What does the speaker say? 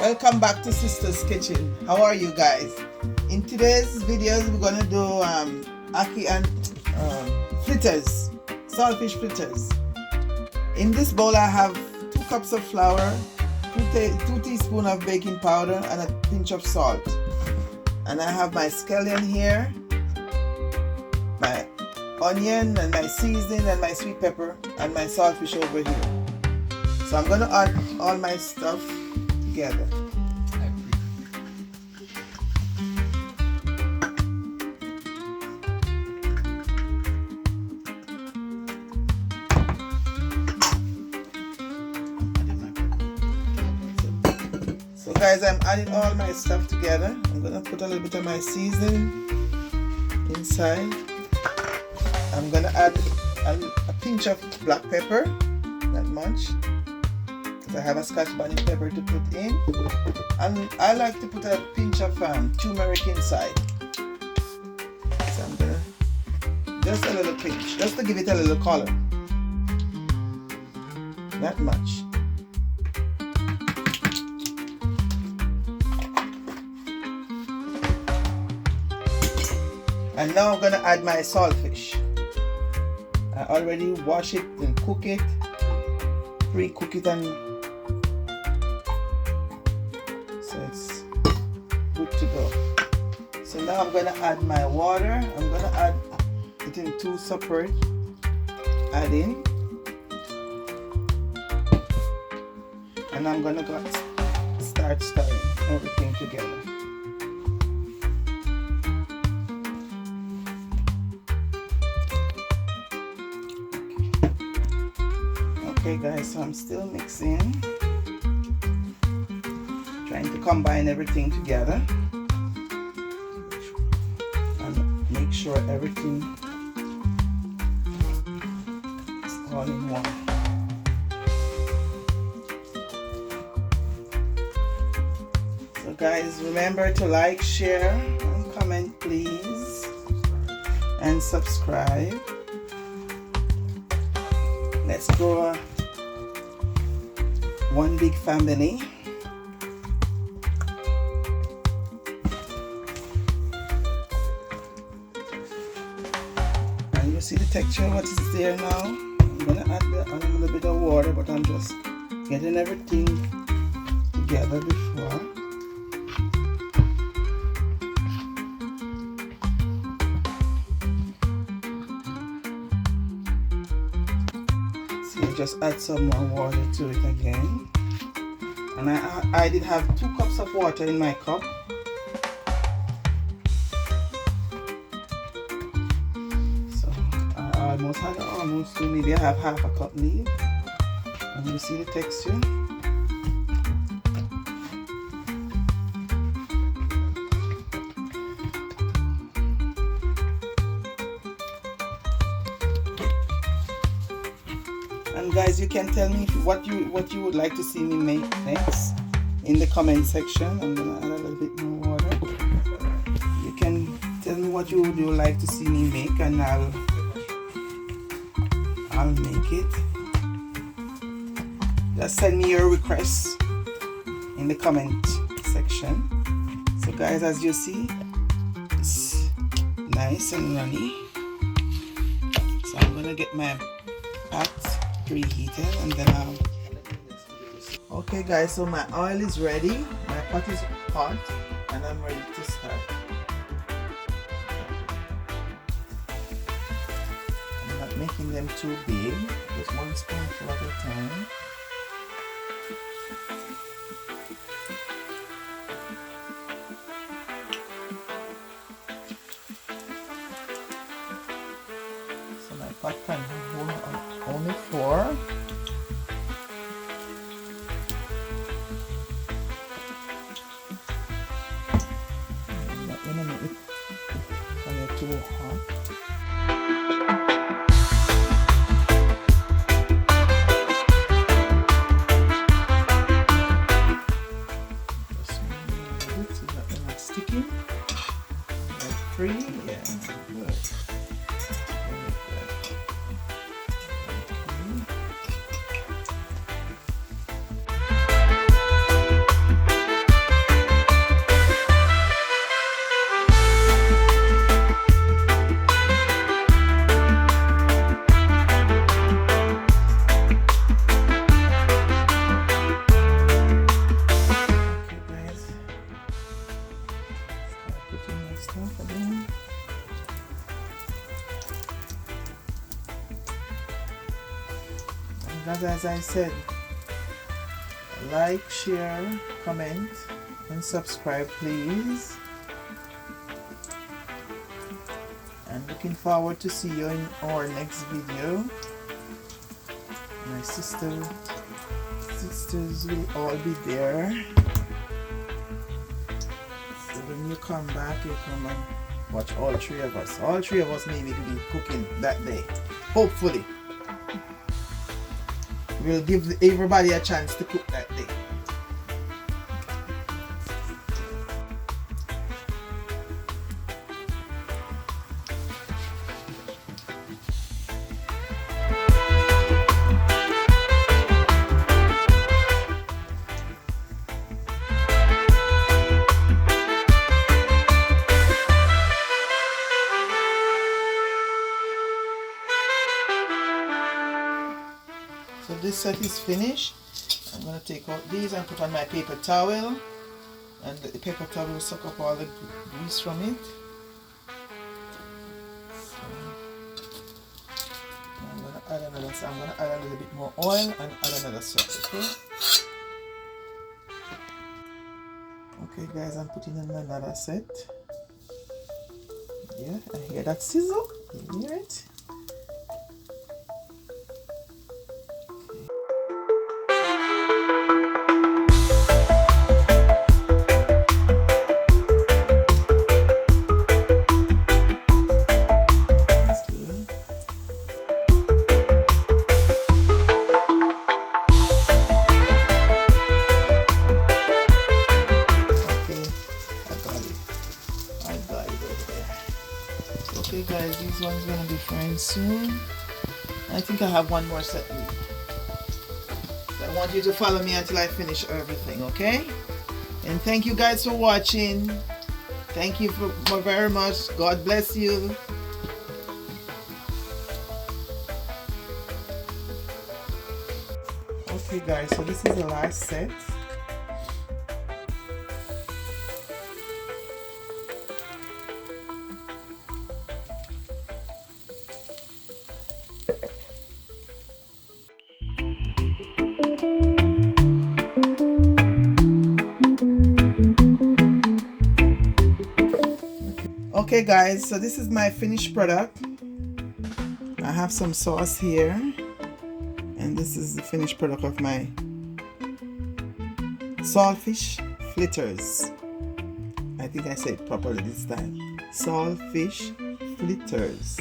Welcome back to Sister's Kitchen. How are you guys? In today's videos we're gonna do ackee and fritters, saltfish fritters. In this bowl I have 2 cups of flour, 2 teaspoons of baking powder and a pinch of salt. And I have my scallion here, my onion and my seasoning and my sweet pepper and my saltfish over here. So I'm gonna add all my stuff together. So guys, I'm adding all my stuff together. I'm gonna put a little bit of my seasoning inside. I'm gonna add a pinch of black pepper, not much. I have a Scotch bonnet pepper to put in, and I like to put a pinch of turmeric inside. So I'm gonna just a little pinch, just to give it a little color. Not much. And now I'm gonna add my saltfish. I already wash it and cook it, pre-cook it, and it's good to go. So now I'm going to add my water. I'm going to add it in 2 separate. Add in. And I'm going to start stirring everything together. Okay guys, so I'm still mixing. Trying to combine everything together and make sure everything is all in one. So guys, remember to like, share and comment please, and subscribe. Let's grow one big family. You see the texture, what is there now? I'm going to add a little bit of water, but I'm just getting everything together before. So just add some more water to it again. And I did have 2 cups of water in my cup. Almost to maybe I have half a cup leave. And you see the texture. And guys, you can tell me what you would like to see me make next in the comment section. I'm gonna add a little bit more water. You can tell me what you would like to see me make, and I'll make it. Just send me your requests in the comment section. So guys, as you see, it's nice and runny. So I'm gonna get my pot preheated, and then okay guys, so my oil is ready, my pot is hot, and I'm ready to start. Making them too big, just 1 spoonful at a time. So my pot can hold only 4. I'm not gonna make it too hot. Sticky, like 3, yeah, good. guys, as I said, like, share, comment, and subscribe, please. And looking forward to see you in our next video. My sisters will all be there. So when you come back, you come and watch all three of us. All three of us maybe will be cooking that day. Hopefully. We'll give everybody a chance to cook that day. So this set is finished. I'm going to take out these and put on my paper towel, and the paper towel will suck up all the grease from it. So I'm going to add another, so I'm going to add a little bit more oil and add another set, okay? Okay guys, I'm putting in another set. Yeah, I hear that sizzle. You hear it? Okay guys, these ones gonna be frying soon. I think I have one more set. So I want you to follow me until I finish everything, okay? And thank you guys for watching. Thank you for very much. God bless you. Okay guys, so this is the last set. Okay guys, so this is my finished product. I have some sauce here, and this is the finished product of my saltfish fritters. I think I said it properly this time. Saltfish fritters.